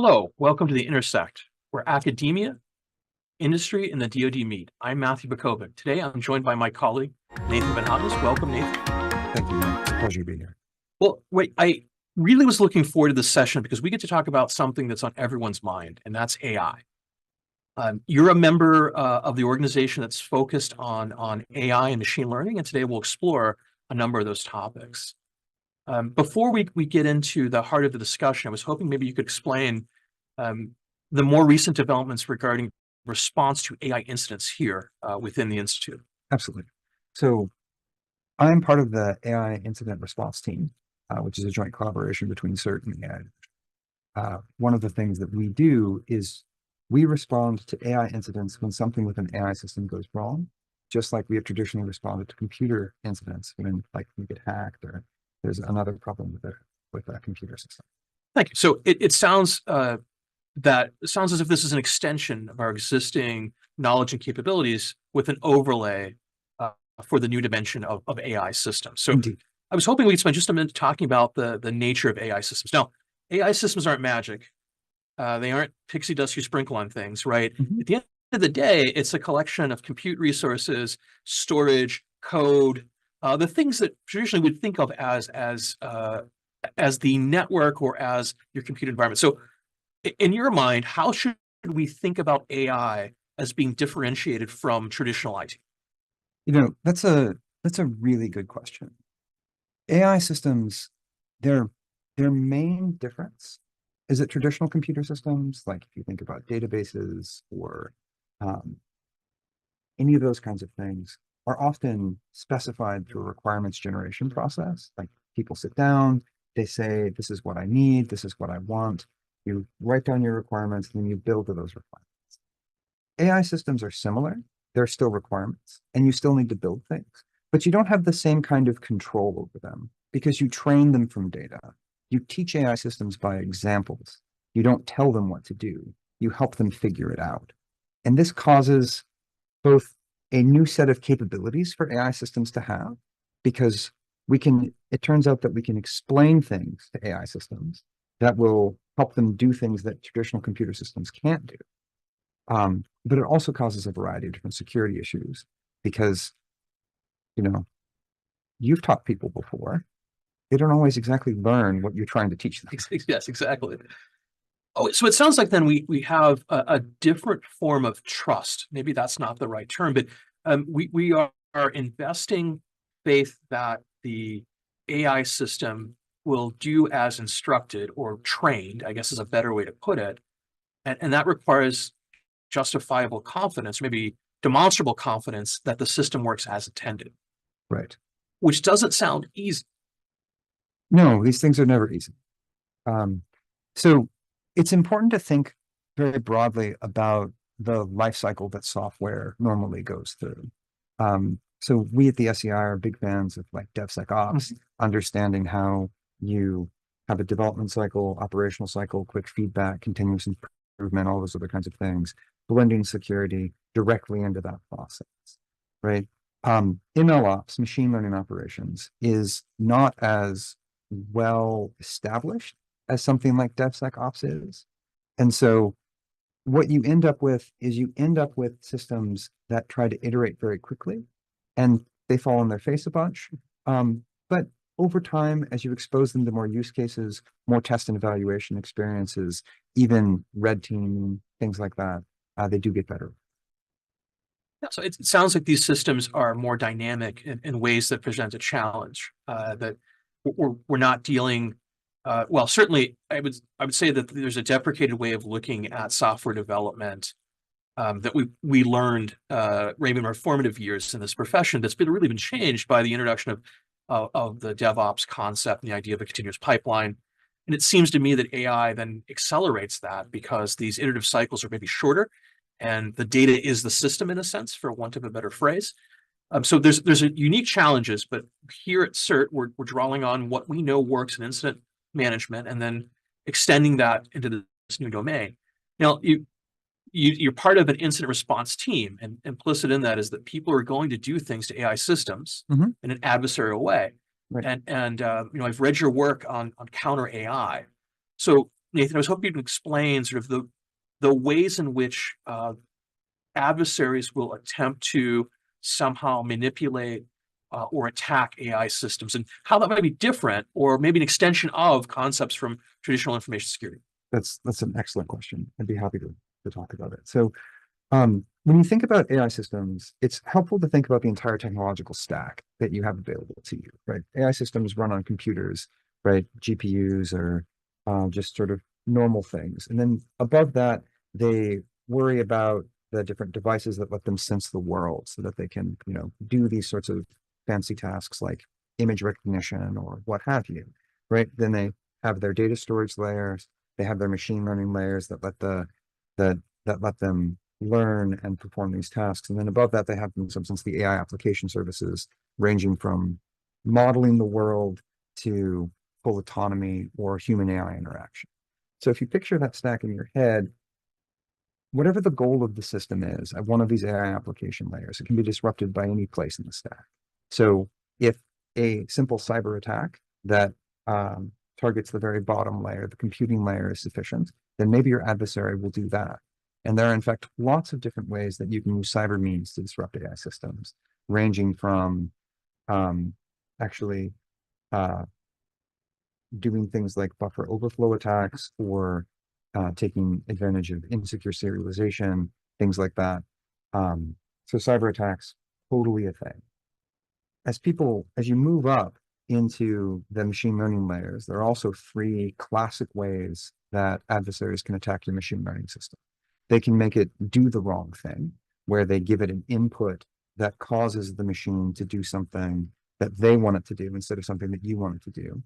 Hello, welcome to The Intersect, where academia, industry, and the DoD meet. I'm Matthew Butkovic. Today, I'm joined by my colleague, Nathan VanHoudnos. Welcome, Nathan. Thank you. It's a pleasure to be here. Well, wait, I really was looking forward to this session because we get to talk about something that's on everyone's mind, and that's AI. You're a member of the organization that's focused on AI and machine learning, and today we'll explore a number of those topics. Before we get into the heart of the discussion, I was hoping maybe you could explain the more recent developments regarding response to AI incidents here within the Institute. Absolutely. So I'm part of the AI incident response team, which is a joint collaboration between CERT and the AI. One of the things that we do is we respond to AI incidents when something with an AI system goes wrong, just like we have traditionally responded to computer incidents when we get hacked or there's another problem with a computer system. Thank you. So it sounds as if this is an extension of our existing knowledge and capabilities with an overlay for the new dimension of AI systems. So Indeed. I was hoping we could spend just a minute talking about the nature of AI systems. Now, AI systems aren't magic. They aren't pixie dust you sprinkle on things, right? Mm-hmm. At the end of the day, it's a collection of compute resources, storage, code, the things that traditionally we'd think of as the network or as your compute environment. So in your mind, how should we think about AI as being differentiated from traditional IT? That's a really good question. AI systems, their main difference is that traditional computer systems, like if you think about databases or any of those kinds of things, are often specified through a requirements generation process. Like people sit down, they say, this is what I need, this is what I want. You write down your requirements, and then you build to those requirements. AI systems are similar. They're still requirements, and you still need to build things, but you don't have the same kind of control over them because you train them from data. You teach AI systems by examples. You don't tell them what to do. You help them figure it out. And this causes both a new set of capabilities for AI systems to have, because it turns out that we can explain things to AI systems that will help them do things that traditional computer systems can't do. But it also causes a variety of different security issues because, you've taught people before. They don't always exactly learn what you're trying to teach them. Yes, exactly. Oh, so it sounds like then we have a different form of trust. Maybe that's not the right term, but we are investing faith that the AI system will do as instructed or trained, I guess is a better way to put it. And that requires justifiable confidence, maybe demonstrable confidence that the system works as intended. Right. Which doesn't sound easy. No, these things are never easy. So it's important to think very broadly about the life cycle that software normally goes through. So we at the SEI are big fans of DevSecOps, understanding how you have a development cycle, operational cycle, quick feedback, continuous improvement, all those other kinds of things, blending security directly into that process, right? MLOps, machine learning operations, is not as well established as something like DevSecOps is. And so what you end up with is systems that try to iterate very quickly, and they fall on their face a bunch. But over time, as you expose them to more use cases, more test and evaluation experiences, even red team, things like that, they do get better. Yeah, so it sounds like these systems are more dynamic in ways that present a challenge, that we're not dealing. Well, certainly, I would say that there's a deprecated way of looking at software development that we learned maybe in our formative years in this profession that's really been changed by the introduction of the DevOps concept and the idea of a continuous pipeline. And it seems to me that AI then accelerates that because these iterative cycles are maybe shorter, and the data is the system in a sense, for want of a better phrase. So there's a unique challenges, but here at CERT, we're drawing on what we know works in incident management and then extending that into this new domain. Now, you're part of an incident response team, and implicit in that is that people are going to do things to AI systems in an adversarial way. Right. And I've read your work on counter AI. So Nathan, I was hoping to explain sort of the ways in which adversaries will attempt to somehow manipulate or attack AI systems, and how that might be different, or maybe an extension of concepts from traditional information security. That's an excellent question. I'd be happy to talk about it. So when you think about AI systems, it's helpful to think about the entire technological stack that you have available to you, right? AI systems run on computers, right? GPUs are just sort of normal things. And then above that, they worry about the different devices that let them sense the world so that they can, do these sorts of fancy tasks like image recognition or what have you, right? Then they have their data storage layers. They have their machine learning layers that let them learn and perform these tasks. And then above that, they have, in some sense, the AI application services, ranging from modeling the world to full autonomy or human AI interaction. So if you picture that stack in your head, whatever the goal of the system is at one of these AI application layers, it can be disrupted by any place in the stack. So if a simple cyber attack that targets the very bottom layer, the computing layer, is sufficient, then maybe your adversary will do that. And there are, in fact, lots of different ways that you can use cyber means to disrupt AI systems, ranging from actually doing things like buffer overflow attacks or taking advantage of insecure serialization, things like that. So cyber attacks, totally a thing. As you move up into the machine learning layers, there are also three classic ways that adversaries can attack your machine learning system. They can make it do the wrong thing, where they give it an input that causes the machine to do something that they want it to do instead of something that you want it to do.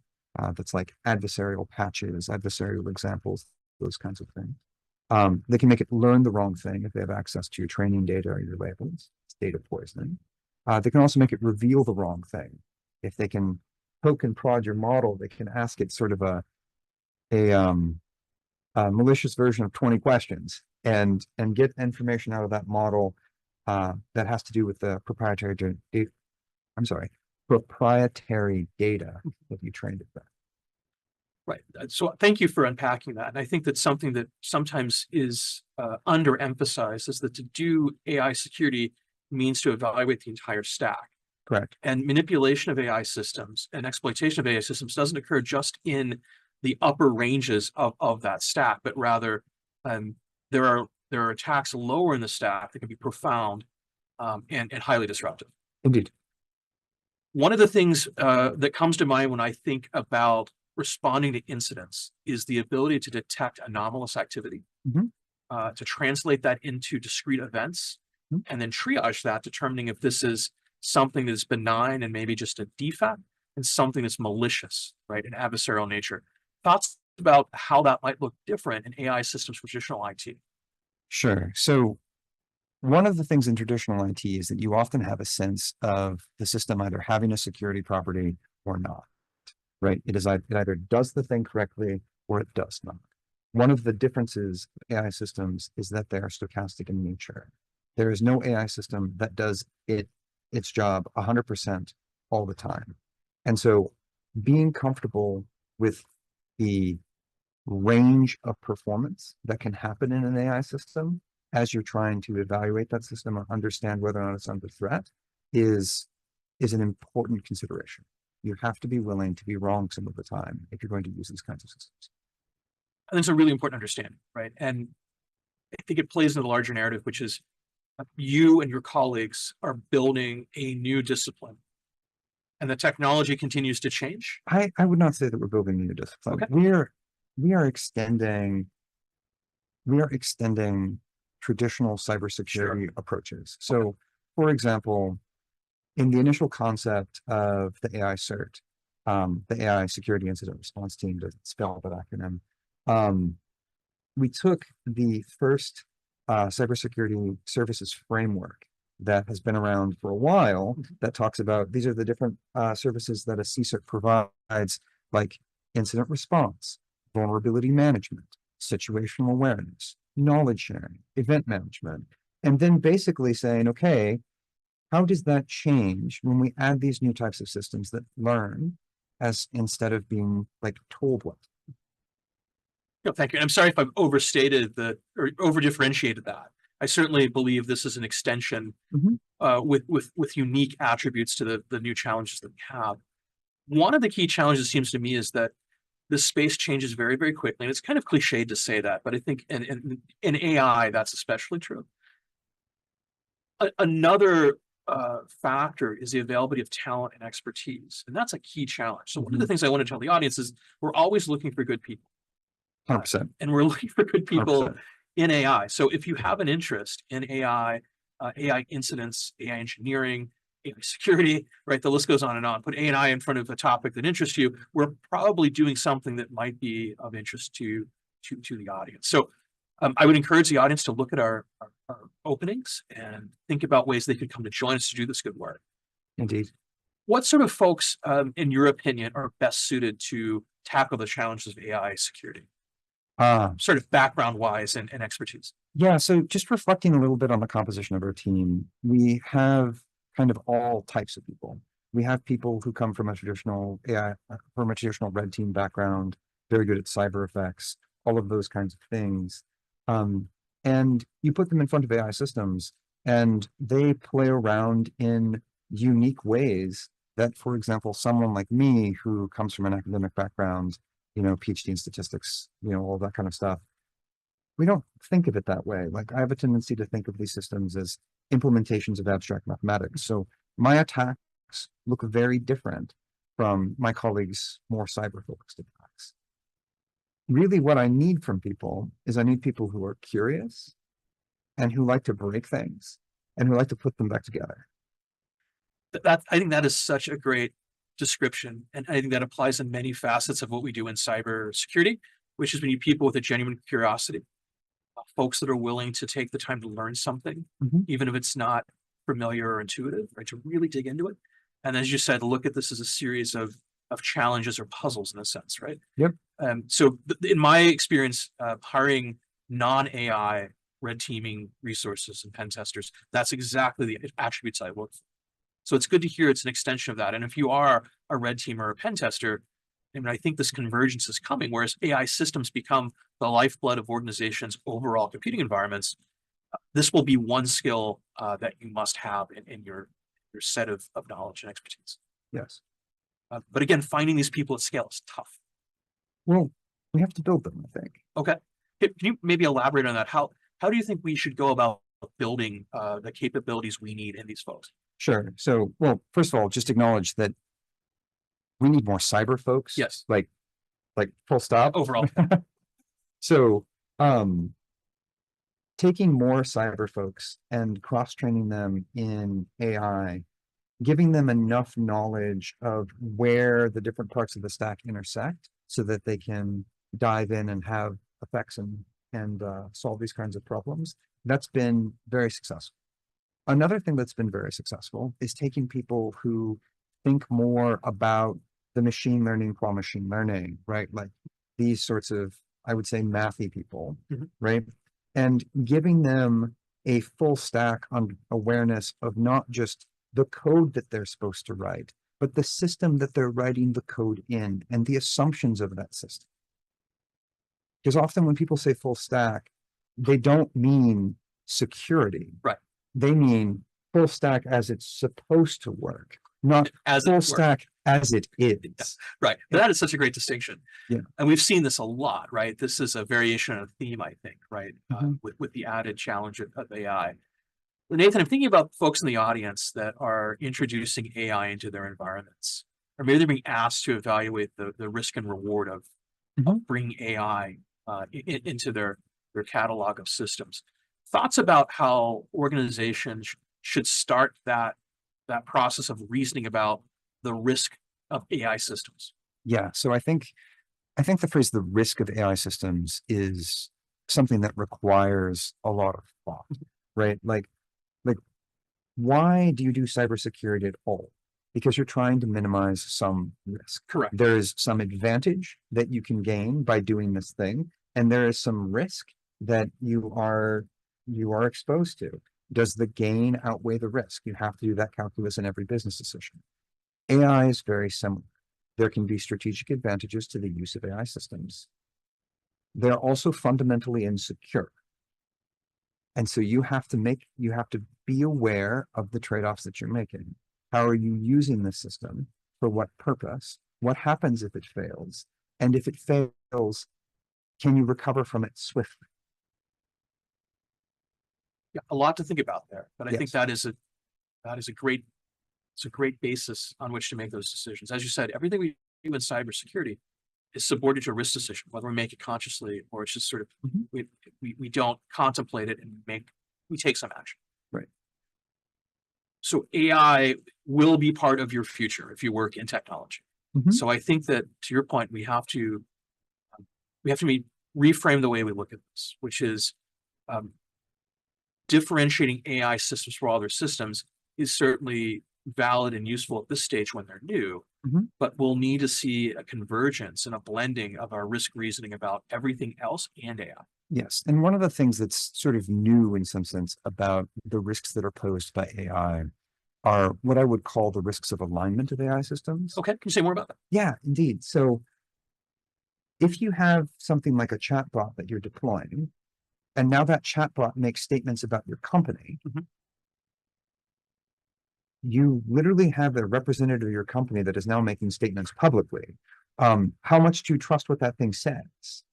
That's like adversarial patches, adversarial examples, those kinds of things. They can make it learn the wrong thing if they have access to your training data or your labels. It's data poisoning. They can also make it reveal the wrong thing. If they can poke and prod your model, they can ask it sort of a malicious version of 20 questions and get information out of that model that has to do with the proprietary data that you trained it with. Right. So thank you for unpacking that. And I think that's something that sometimes is underemphasized, is that to do AI security means to evaluate the entire stack. Correct. And manipulation of AI systems and exploitation of AI systems doesn't occur just in the upper ranges of that stack, but rather there are attacks lower in the stack that can be profound and highly disruptive. Indeed. One of the things that comes to mind when I think about responding to incidents is the ability to detect anomalous activity, to translate that into discrete events, and then triage that, determining if this is something that's benign and maybe just a defect, and something that's malicious, right, in adversarial nature. Thoughts about how that might look different in AI systems for traditional IT? Sure. So one of the things in traditional IT is that you often have a sense of the system either having a security property or not, right? It either does the thing correctly or it does not. One of the differences of AI systems is that they are stochastic in nature. There is no AI system that does its job 100% all the time. And so being comfortable with the range of performance that can happen in an AI system as you're trying to evaluate that system or understand whether or not it's under threat is an important consideration. You have to be willing to be wrong some of the time if you're going to use these kinds of systems. And it's a really important understanding, right? And I think it plays into the larger narrative, which is you and your colleagues are building a new discipline, and the technology continues to change. I would not say that we're building a new discipline. Okay. We are extending traditional cybersecurity approaches. So, for example, in the initial concept of the AI CERT, the AI Security Incident Response Team, to spell that acronym, we took the first cybersecurity services framework that has been around for a while that talks about these are the different services that a CISA provides, like incident response, vulnerability management, situational awareness, knowledge sharing, event management, and then basically saying, okay, how does that change when we add these new types of systems that learn as instead of being like told what? No, thank you. And I'm sorry if I've overstated or over differentiated that. I certainly believe this is an extension Mhm. with unique attributes to the new challenges that we have. One of the key challenges seems to me is that this space changes very, very quickly. And it's kind of cliched to say that, but I think in AI, that's especially true. Another factor is the availability of talent and expertise. And that's a key challenge. So one of the things I want to tell the audience is we're always looking for good people. 100%. And we're looking for good people 100%. in AI. So if you have an interest in AI, AI incidents, AI engineering, AI security, right? The list goes on and on. Put AI in front of a topic that interests you. We're probably doing something that might be of interest to the audience. So I would encourage the audience to look at our openings and think about ways they could come to join us to do this good work. Indeed. What sort of folks, in your opinion, are best suited to tackle the challenges of AI security? Sort of background wise and expertise. Yeah, so just reflecting a little bit on the composition of our team, we have kind of all types of people. We have people who come from a traditional AI, from a traditional red team background, very good at cyber effects, all of those kinds of things. And you put them in front of AI systems and they play around in unique ways that, for example, someone like me who comes from an academic background, PhD in statistics, all that kind of stuff, we don't think of it that way. Like I have a tendency to think of these systems as implementations of abstract mathematics. So my attacks look very different from my colleagues' more cyber-focused attacks. Really what I need from people is I need people who are curious and who like to break things and who like to put them back together. I think that is such a great description. And I think that applies in many facets of what we do in cybersecurity, which is we need people with a genuine curiosity, folks that are willing to take the time to learn something, even if it's not familiar or intuitive, right? To really dig into it. And as you said, look at this as a series of challenges or puzzles in a sense, right? Yep. So in my experience, hiring non-AI red teaming resources and pen testers, that's exactly the attributes I look for. So it's good to hear it's an extension of that. And if you are a red teamer or a pen tester, I think this convergence is coming, whereas AI systems become the lifeblood of organizations' overall computing environments. This will be one skill that you must have in your set of knowledge and expertise. Yes. But again, finding these people at scale is tough. Well, we have to build them, I think. Okay. Can you maybe elaborate on that? How do you think we should go about building the capabilities we need in these folks? Sure. So, well, first of all, just acknowledge that we need more cyber folks. Yes. Like full stop. Overall. So, taking more cyber folks and cross-training them in AI, giving them enough knowledge of where the different parts of the stack intersect so that they can dive in and have effects and solve these kinds of problems. That's been very successful. Another thing that's been very successful is taking people who think more about the machine learning qua machine learning, right? Like these sorts of, I would say, mathy people, right? And giving them a full stack on awareness of not just the code that they're supposed to write, but the system that they're writing the code in and the assumptions of that system. Because often when people say full stack, they don't mean security. Right. They mean full stack as it's supposed to work, not as full stack as it is. Yeah, right. But that is such a great distinction. Yeah. And we've seen this a lot, right? This is a variation of theme, I think, right? With the added challenge of AI. Nathan, I'm thinking about folks in the audience that are introducing AI into their environments, or maybe they're being asked to evaluate the risk and reward of bringing AI into their catalog of systems. Thoughts about how organizations should start that process of reasoning about the risk of AI systems? Yeah. So I think the phrase "the risk of AI systems" is something that requires a lot of thought, right? Like why do you do cybersecurity at all? Because you're trying to minimize some risk. Correct. There is some advantage that you can gain by doing this thing, and there is some risk that you are exposed to. Does the gain outweigh the risk? You have to do that calculus in every business decision. AI is very similar. There can be strategic advantages to the use of AI systems. they're also fundamentally insecure. And so you have to be aware of the trade-offs that you're making. How are you using the system? For what purpose? What happens if it fails? And if it fails, can you recover from it swiftly? Yeah, a lot to think about there, but I think Yes. that is a great, it's a great basis on which to make those decisions. As you said, everything we do in cybersecurity is subordinate to a risk decision, whether we make it consciously or it's just sort of Mhm. we don't contemplate it and we take some action. Right. So AI will be part of your future if you work in technology. Mhm. So I think that to your point, reframe the way we look at this, which is um, differentiating AI systems from other systems is certainly valid and useful at this stage when they're new, Mhm. but we'll need to see a convergence and a blending of our risk reasoning about everything else and AI. Yes. And one of the things that's sort of new in some sense about the risks that are posed by AI are what I would call the risks of alignment of AI systems. Okay, can you say more about that? Yeah, indeed. So if you have something like a chatbot that you're deploying, and now that chatbot makes statements about your company, Mhm. you literally have a representative of your company that is now making statements publicly. How much do you trust what that thing says?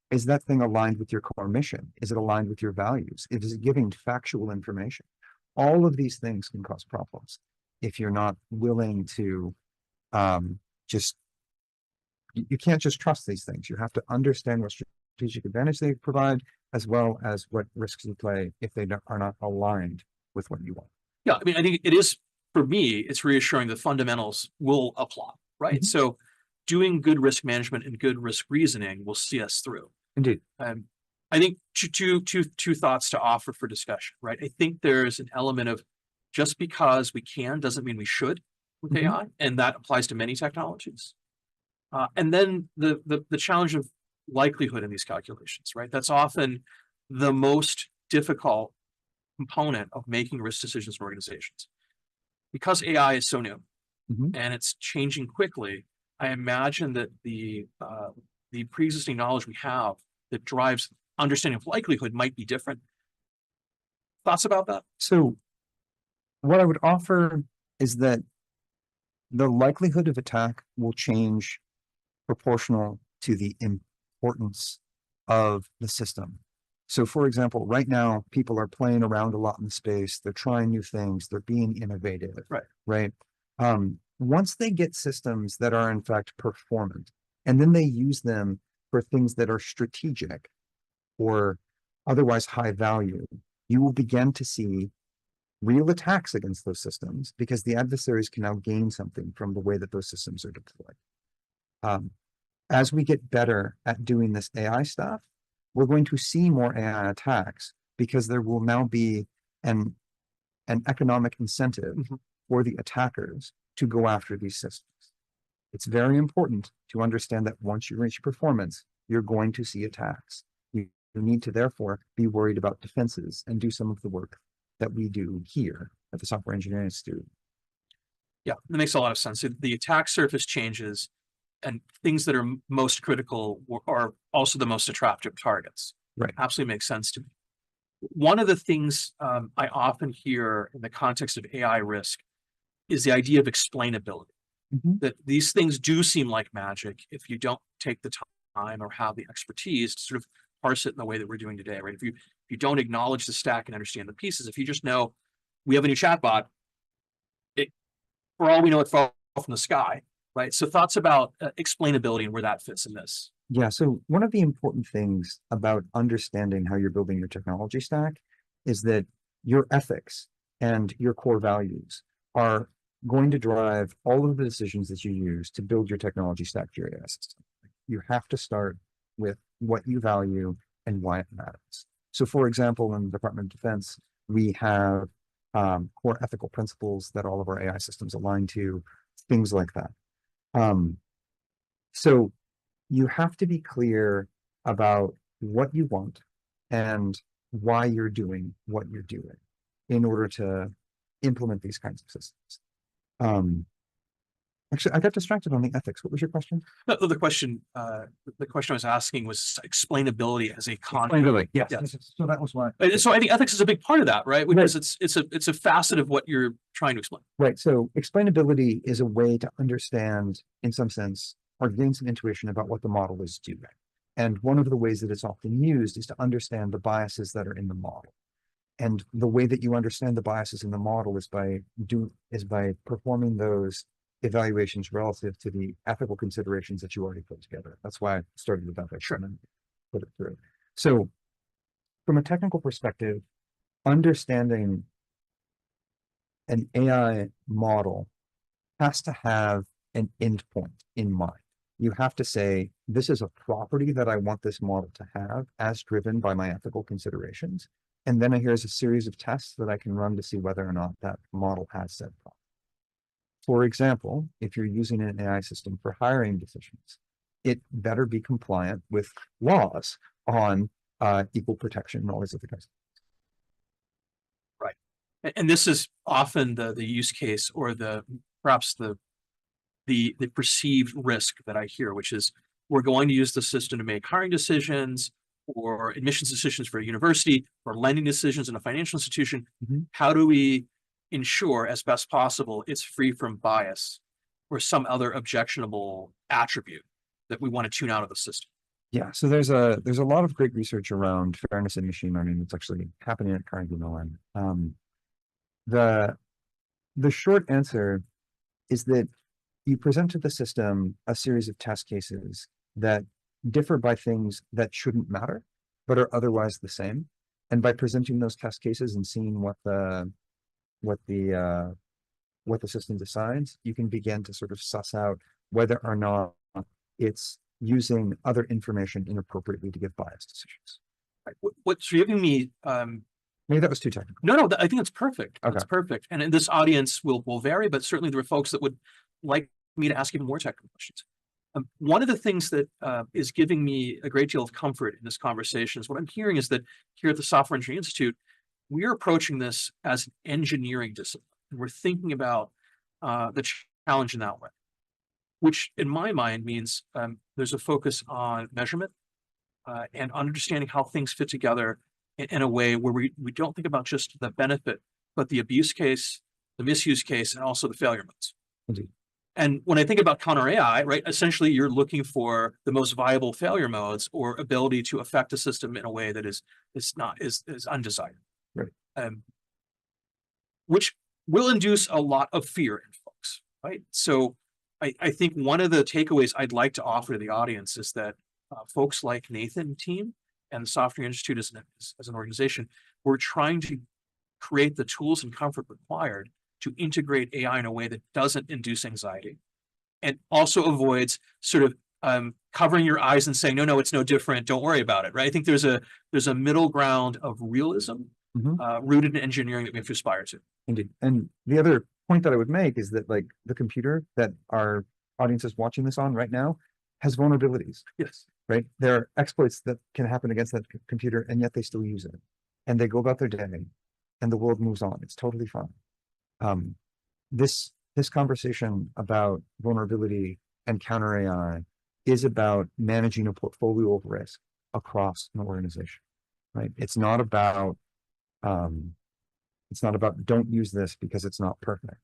Is that thing aligned with your core mission? Is it aligned with your values? Is it giving factual information? All of these things can cause problems if you're not willing to just, you can't just trust these things. You have to understand what strategic advantage they provide, as well as what risks you play if they are not aligned with what you want. Yeah, I mean, I think it is, for me, it's reassuring the fundamentals will apply, right? Mhm. So doing good risk management and good risk reasoning will see us through. Indeed. I think two thoughts to offer for discussion, right? I think there's an element of just because we can doesn't mean we should with Mhm. AI, and that applies to many technologies. And then the challenge of likelihood in these calculations, right? That's often the most difficult component of making risk decisions in organizations. Because AI is so new Mhm. and it's changing quickly, I imagine that the pre-existing knowledge we have that drives understanding of likelihood might be different. Thoughts about that? So what I would offer is that the likelihood of attack will change proportional to the importance of the system. So for example, right now, people are playing around a lot in space. They're trying new things. They're being innovative, Right. right? Once they get systems that are in fact performant, and then they use them for things that are strategic or otherwise high value, you will begin to see real attacks against those systems because the adversaries can now gain something from the way that those systems are deployed. As we get better at doing this AI stuff, we're going to see more AI attacks because there will now be an economic incentive for the attackers to go after these systems. It's very important to understand that once you reach performance, you're going to see attacks. You need to therefore be worried about defenses and do some of the work that we do here at the Software Engineering Institute. Yeah, that makes a lot of sense. The attack surface changes and things that are most critical are also the most attractive targets. Right. Absolutely makes sense to me. One of the things I often hear in the context of AI risk is the idea of explainability. That these things do seem like magic if you don't take the time or have the expertise to sort of parse it in the way that we're doing today, right? If you don't acknowledge the stack and understand the pieces, if you just know we have a new chatbot, for all we know, it fell from the sky, right? So thoughts about explainability and where that fits in this. Yeah, so one of the important things about understanding how you're building your technology stack is that your ethics and your core values are going to drive all of the decisions that you use to build your technology stack for your AI system. You have to start with what you value and why it matters. So for example, in the Department of Defense, we have core ethical principles that all of our AI systems align to, things like that. So you have to be clear about what you want and why you're doing what you're doing in order to implement these kinds of systems. Actually, I got distracted on the ethics. What was your question? No, the question I was asking was explainability as a concept. Explainability. Yes. Yes. So that was why. So I think ethics is a big part of that, right? Because it's a facet of what you're trying to explain. Right. So explainability is a way to understand, in some sense, or gain some intuition about what the model is doing. And one of the ways that it's often used is to understand the biases that are in the model. And the way that you understand the biases in the model is by performing those evaluations relative to the ethical considerations that you already put together. That's why I started with ethics and then put it through. So from a technical perspective, understanding an AI model has to have an endpoint in mind. You have to say, this is a property that I want this model to have as driven by my ethical considerations. And then here's a series of tests that I can run to see whether or not that model has said property. For example, if you're using an AI system for hiring decisions, it better be compliant with laws on equal protection and all these other kinds. Right. And this is often the use case or perhaps the perceived risk that I hear, which is we're going to use the system to make hiring decisions or admissions decisions for a university or lending decisions in a financial institution. How do we ensure as best possible it's free from bias or some other objectionable attribute that we want to tune out of the system? Yeah, so there's a lot of great research around fairness in machine learning that's actually happening at Carnegie Mellon. The short answer is that you present to the system a series of test cases that differ by things that shouldn't matter, but are otherwise the same. And by presenting those test cases and seeing what the system decides, you can begin to sort of suss out whether or not it's using other information inappropriately to give biased decisions. Right. What's giving me maybe that was too technical. No, I think it's perfect. Okay. It's perfect. And this audience will vary, but certainly there are folks that would like me to ask even more technical questions. One of the things that is giving me a great deal of comfort in this conversation is what I'm hearing is that here at the Software Engineering Institute, we're approaching this as an engineering discipline. And we're thinking about the challenge in that way, which in my mind means there's a focus on measurement and understanding how things fit together in a way where we don't think about just the benefit, but the abuse case, the misuse case, and also the failure modes. Indeed. And when I think about counter AI, right, essentially you're looking for the most viable failure modes or ability to affect a system in a way that is undesired. Right. Which will induce a lot of fear in folks, right? So I think one of the takeaways I'd like to offer to the audience is that folks like Nathan and team and the Software Institute as an organization, we're trying to create the tools and comfort required to integrate AI in a way that doesn't induce anxiety and also avoids sort of covering your eyes and saying, no, it's no different. Don't worry about it, right? I think there's a middle ground of realism rooted in engineering that we have to aspire to. Indeed. And the other point that I would make is that like the computer that our audience is watching this on right now has vulnerabilities. Yes. Right. There are exploits that can happen against that computer, and yet they still use it. And they go about their day and the world moves on. It's totally fine. This conversation about vulnerability and counter AI is about managing a portfolio of risk across an organization, right? It's not about don't use this because it's not perfect.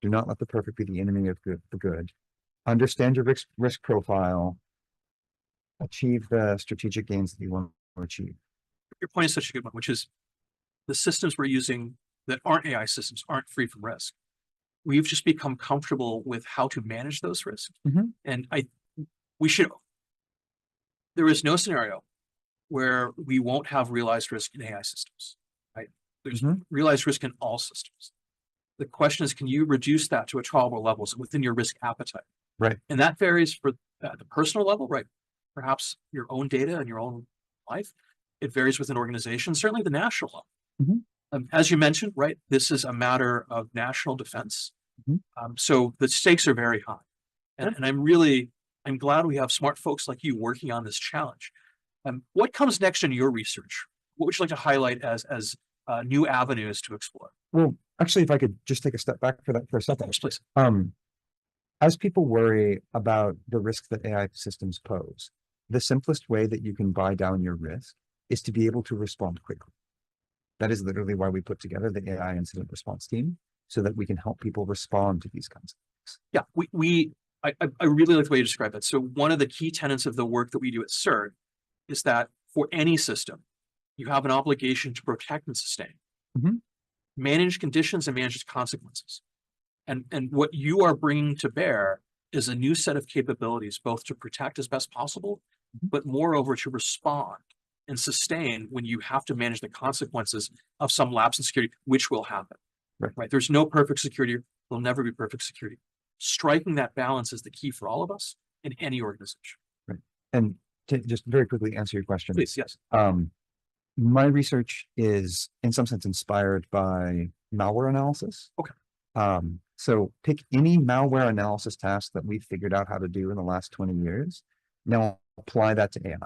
Do not let the perfect be the enemy of the good. Understand your risk profile, achieve the strategic gains that you want to achieve. Your point is such a good one, which is the systems we're using that aren't AI systems aren't free from risk. We've just become comfortable with how to manage those risks. And there is no scenario where we won't have realized risk in AI systems, right? There's realized risk in all systems. The question is, can you reduce that to a tolerable level within your risk appetite? Right. And that varies for the personal level, right? Perhaps your own data and your own life. It varies within organizations, certainly the national level. As you mentioned, right, this is a matter of national defense. So the stakes are very high. And I'm glad we have smart folks like you working on this challenge. What comes next in your research? What would you like to highlight as new avenues to explore? Well, actually, if I could just take a step back for that for a second. Please. as people worry about the risk that AI systems pose, the simplest way that you can buy down your risk is to be able to respond quickly. That is literally why we put together the AI incident response team, so that we can help people respond to these kinds of things. Yeah, I really like the way you describe that. So one of the key tenets of the work that we do at CERT is that for any system, you have an obligation to protect and sustain, manage conditions and manage its consequences. And what you are bringing to bear is a new set of capabilities, both to protect as best possible, but moreover to respond and sustain when you have to manage the consequences of some lapse in security, which will happen. Right? There's no perfect security. There'll never be perfect security. Striking that balance is the key for all of us in any organization. Right. And to just very quickly answer your question. Please, yes. My research is in some sense inspired by malware analysis. Okay. So pick any malware analysis task that we've figured out how to do in the last 20 years. Now apply that to AI.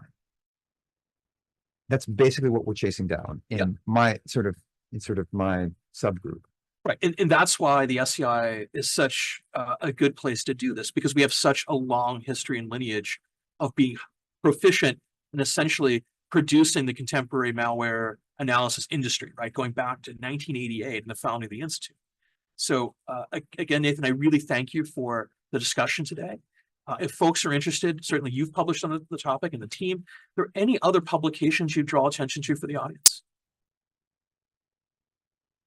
That's basically what we're chasing down in my sort of my subgroup. Right. And that's why the SCI is such a good place to do this, because we have such a long history and lineage of being proficient in essentially producing the contemporary malware analysis industry, right? Going back to 1988 and the founding of the Institute. So again, Nathan, I really thank you for the discussion today. If folks are interested, certainly you've published on the topic and the team. Are there any other publications you draw attention to for the audience?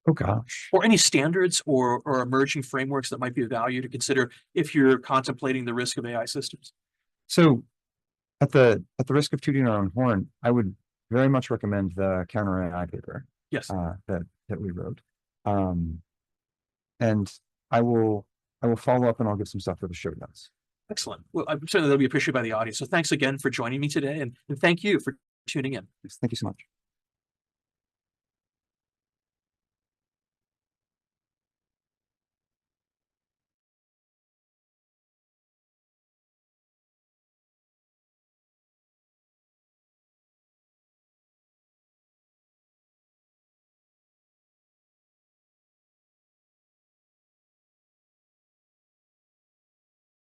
Oh gosh. Or any standards or emerging frameworks that might be of value to consider if you're contemplating the risk of AI systems? So at the risk of tooting our own horn, I would very much recommend the Counter AI paper. Yes. That we wrote. And I will follow up and I'll give some stuff for the show notes. Excellent. Well, I'm certainly that'll be appreciated by the audience. So thanks again for joining me today, and thank you for tuning in. Thank you so much.